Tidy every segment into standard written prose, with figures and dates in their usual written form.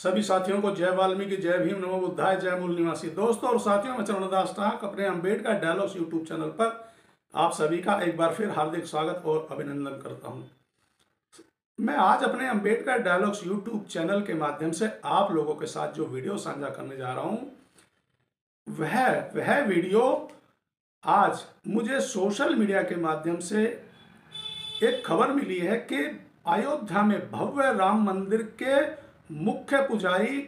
सभी साथियों को जय वाल्मीकि, जय भीम, नमो बुद्धाय, जय मूल निवासी। दोस्तों और साथियों, मैं चरणदास टाक अपने अम्बेडकर डायलॉग्स यूट्यूब चैनल पर आप सभी का एक बार फिर हार्दिक स्वागत और अभिनंदन करता हूं। मैं आज अपने अम्बेडकर डायलॉग्स यूट्यूब चैनल के माध्यम से आप लोगों के साथ जो वीडियो साझा करने जा रहा हूं, वह वीडियो आज मुझे सोशल मीडिया के माध्यम से एक खबर मिली है कि अयोध्या में भव्य राम मंदिर के मुख्य पुजारी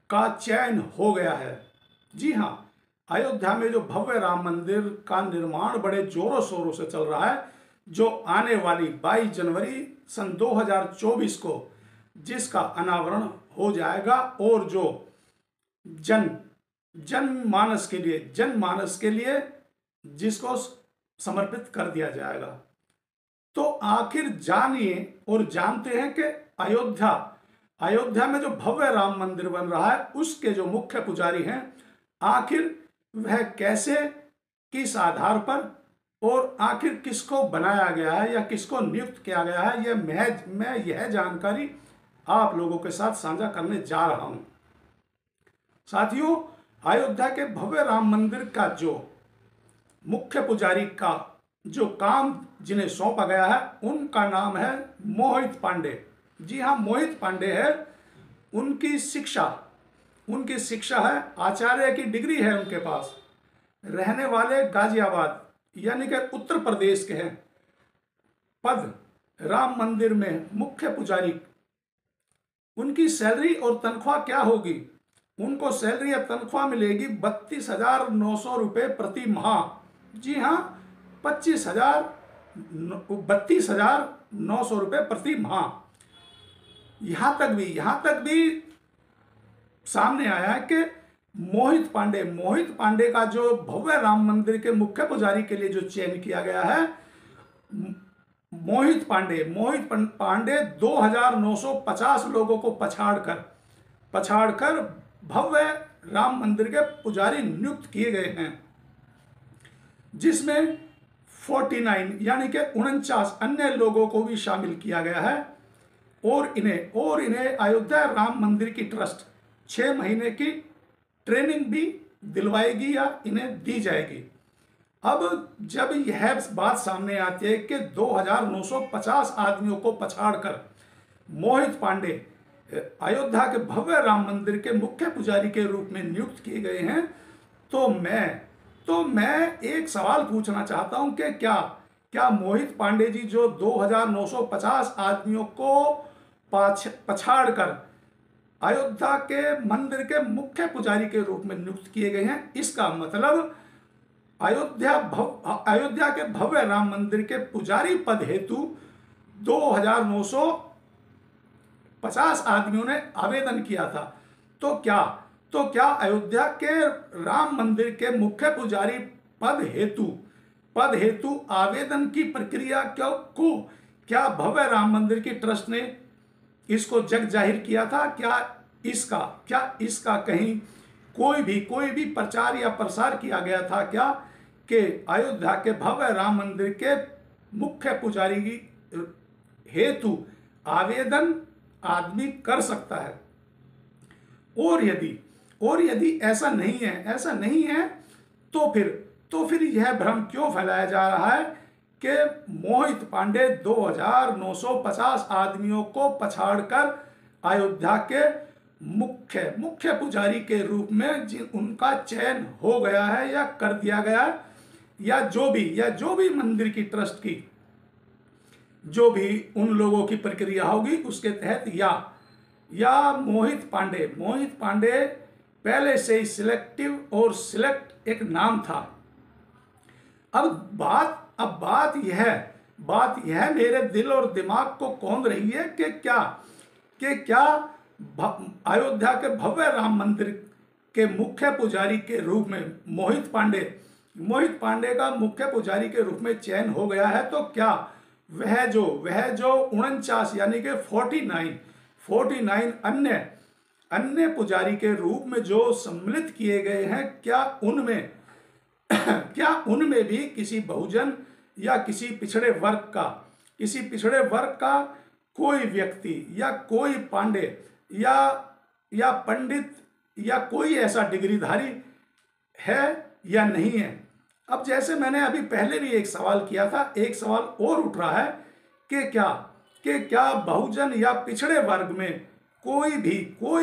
का चयन हो गया है। जी हाँ, अयोध्या में जो भव्य राम मंदिर का निर्माण बड़े जोरों शोरों से चल रहा है, जो आने वाली 22 जनवरी सन 2024 को जिसका अनावरण हो जाएगा और जो जनमानस के लिए जिसको समर्पित कर दिया जाएगा। तो आखिर जानिए और जानते हैं कि अयोध्या में जो भव्य राम मंदिर बन रहा है उसके जो मुख्य पुजारी हैं, आखिर वह कैसे, किस आधार पर और आखिर किसको बनाया गया है या किसको नियुक्त किया गया है, मैं यह जानकारी आप लोगों के साथ साझा करने जा रहा हूं। साथियों, अयोध्या के भव्य राम मंदिर का जो मुख्य पुजारी का जो काम जिन्हें सौंपा गया है, उनका नाम है मोहित पांडे। जी हाँ, मोहित पांडे है। उनकी शिक्षा है, आचार्य की डिग्री है उनके पास। रहने वाले गाजियाबाद यानी कि उत्तर प्रदेश के हैं। पद राम मंदिर में मुख्य पुजारी। उनकी सैलरी और तनख्वाह क्या होगी? उनको सैलरी या तनख्वाह मिलेगी 32,900 रुपये प्रति माह। जी हाँ, 32,900 रुपये प्रति माह। यहां तक भी सामने आया है कि मोहित पांडे का जो भव्य राम मंदिर के मुख्य पुजारी के लिए जो चयन किया गया है, मोहित पांडे 2,950 लोगों को पछाड़कर भव्य राम मंदिर के पुजारी नियुक्त किए गए हैं, जिसमें 49 यानी कि 49 अन्य लोगों को भी शामिल किया गया है। और इन्हें अयोध्या राम मंदिर की ट्रस्ट 6 महीने की ट्रेनिंग भी दिलवाएगी या इन्हें दी जाएगी। अब जब यह बात सामने आती है कि 2,950 आदमियों को पछाड़कर मोहित पांडे अयोध्या के भव्य राम मंदिर के मुख्य पुजारी के रूप में नियुक्त किए गए हैं, तो मैं एक सवाल पूछना चाहता हूं कि क्या मोहित पांडे जी जो 2,950 आदमियों को पछाड़कर अयोध्या के मंदिर के मुख्य पुजारी के रूप में नियुक्त किए गए हैं, इसका मतलब अयोध्या के भव्य राम मंदिर के पुजारी पद हेतु 2,950 आदमियों ने आवेदन किया था। तो क्या अयोध्या के राम मंदिर के मुख्य पुजारी पद हेतु आवेदन की प्रक्रिया क्या भव्य राम मंदिर की ट्रस्ट ने इसको जग जाहिर किया था? क्या इसका कहीं कोई भी प्रचार या प्रसार किया गया था क्या कि अयोध्या के भव्य राम मंदिर के मुख्य पुजारी की हेतु आवेदन आदमी कर सकता है? और यदि ऐसा नहीं है तो फिर यह भ्रम क्यों फैलाया जा रहा है कि मोहित पांडे 2,950 आदमियों को पछाड़कर अयोध्या के मुख्य पुजारी के रूप में उनका चयन हो गया है या कर दिया गया है, या जो भी मंदिर की ट्रस्ट की जो भी उन लोगों की प्रक्रिया होगी उसके तहत, या मोहित पांडे पहले से ही सिलेक्ट एक नाम था। अब बात यह मेरे दिल और दिमाग को कौंध रही है कि क्या अयोध्या के भव्य राम मंदिर के मुख्य पुजारी के रूप में मोहित पांडे का मुख्य पुजारी के रूप में चयन हो गया है, तो क्या वह जो 49 यानी कि 49 अन्य पुजारी के रूप में जो सम्मिलित किए गए हैं, क्या उनमें भी किसी बहुजन या किसी पिछड़े वर्ग का कोई व्यक्ति या कोई पांडे या या पंडित या कोई ऐसा डिग्रीधारी है या नहीं है। अब जैसे मैंने अभी पहले भी एक सवाल किया था, एक सवाल और उठ रहा है कि क्या बहुजन या पिछड़े वर्ग में कोई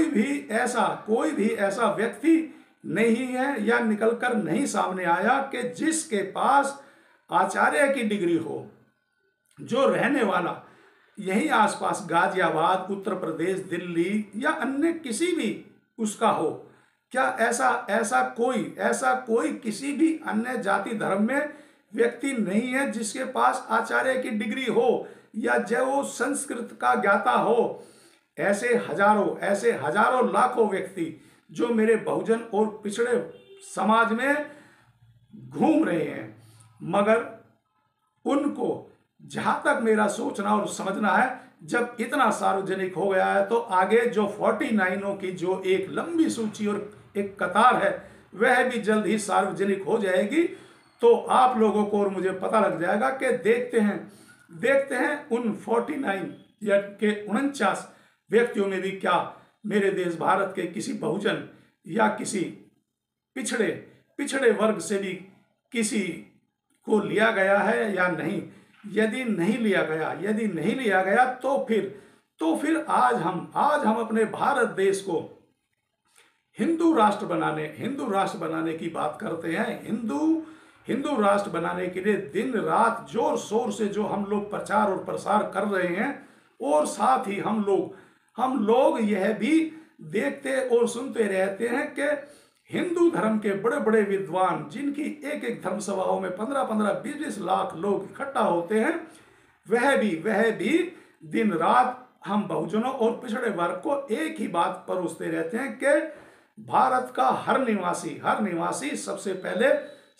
भी ऐसा व्यक्ति नहीं है या निकलकर नहीं सामने आया कि जिसके पास आचार्य की डिग्री हो, जो रहने वाला यही आसपास गाजियाबाद, उत्तर प्रदेश, दिल्ली या अन्य किसी भी उसका हो। क्या ऐसा कोई किसी भी अन्य जाति धर्म में व्यक्ति नहीं है जिसके पास आचार्य की डिग्री हो या जो वो संस्कृत का ज्ञाता हो? ऐसे हजारों लाखों व्यक्ति जो मेरे बहुजन और पिछड़े समाज में घूम रहे हैं, मगर उनको जहां तक मेरा सोचना और समझना है, जब इतना सार्वजनिक हो गया है तो आगे जो 49 की जो एक लंबी सूची और एक कतार है वह भी जल्द ही सार्वजनिक हो जाएगी। तो आप लोगों को और मुझे पता लग जाएगा कि देखते हैं उन 49 या के 49 व्यक्तियों में भी क्या मेरे देश भारत के किसी बहुजन या किसी पिछड़े वर्ग से भी किसी को लिया गया है या नहीं। यदि नहीं लिया गया तो फिर आज हम अपने भारत देश को हिंदू राष्ट्र बनाने की बात करते हैं। हिंदू राष्ट्र बनाने के लिए दिन रात जोर शोर से जो हम लोग प्रचार और प्रसार कर रहे हैं, और साथ ही हम लोग यह भी देखते और सुनते रहते हैं कि हिंदू धर्म के बड़े बड़े विद्वान, जिनकी एक धर्म सभाओं में 15-15, 20-20 लाख लोग इकट्ठा होते हैं, वह भी दिन रात हम बहुजनों और पिछड़े वर्ग को एक ही बात परोसते रहते हैं कि भारत का हर निवासी सबसे पहले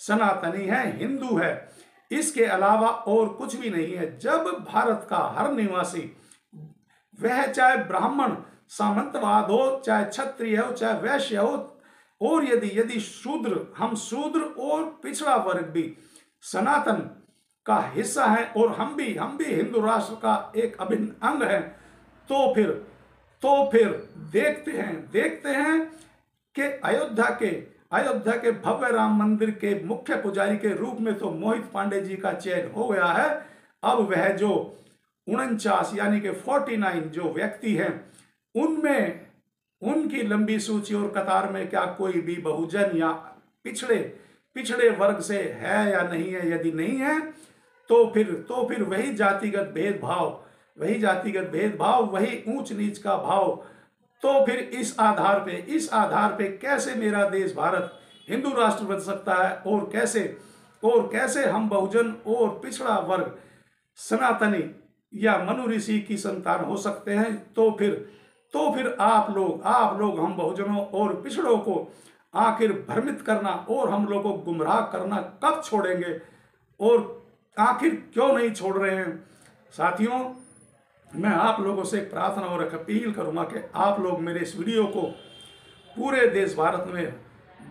सनातनी है, हिंदू है, इसके अलावा और कुछ भी नहीं है। जब भारत का हर निवासी, वह चाहे ब्राह्मण सामंतवाद हो, चाहे क्षत्रिय हो, चाहे वैश्य हो, और यदि शूद्र और पिछड़ा वर्ग भी सनातन का हिस्सा है और हम भी हिंदू राष्ट्र का एक अभिन्न अंग है, तो फिर देखते हैं कि अयोध्या के भव्य राम मंदिर के मुख्य पुजारी के रूप में तो मोहित पांडे जी का चयन हो गया है। अब वह जो 49 यानी कि 49 जो व्यक्ति हैं, उनमें उनकी लंबी सूची और कतार में क्या कोई भी बहुजन या पिछड़े वर्ग से है या नहीं है? यदि नहीं है तो फिर वही जातिगत भेदभाव, वही ऊंच नीच का भाव। तो फिर इस आधार पे कैसे मेरा देश भारत हिंदू राष्ट्र बन सकता है, और कैसे हम बहुजन और पिछड़ा वर्ग सनातनी या मनु ऋषि की संतान हो सकते हैं? तो फिर आप लोग हम बहुजनों और पिछड़ों को आखिर भ्रमित करना और हम लोगों को गुमराह करना कब छोड़ेंगे, और आखिर क्यों नहीं छोड़ रहे हैं? साथियों, मैं आप लोगों से एक प्रार्थना और एक अपील करूंगा कि आप लोग मेरे इस वीडियो को पूरे देश भारत में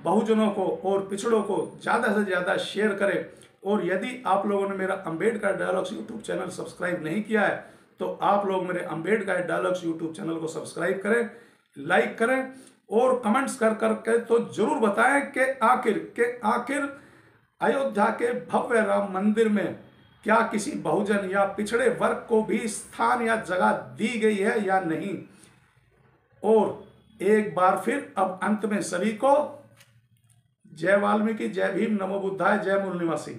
बहुजनों को और पिछड़ों को ज़्यादा से ज़्यादा शेयर करें। और यदि आप लोगों ने मेरा Ambedkar dialogues YouTube channel subscribe नहीं किया है, तो आप लोग मेरे अंबेडकर डायलॉग्स यूट्यूब चैनल को सब्सक्राइब करें, लाइक करें और कमेंट्स कर तो जरूर बताएं कि आखिर अयोध्या के भव्य राम मंदिर में क्या किसी बहुजन या पिछड़े वर्ग को भी स्थान या जगह दी गई है या नहीं। और एक बार फिर अब अंत में सभी को जय वाल्मीकि, जय भीम, नमो बुद्धाय, जय मूल निवासी।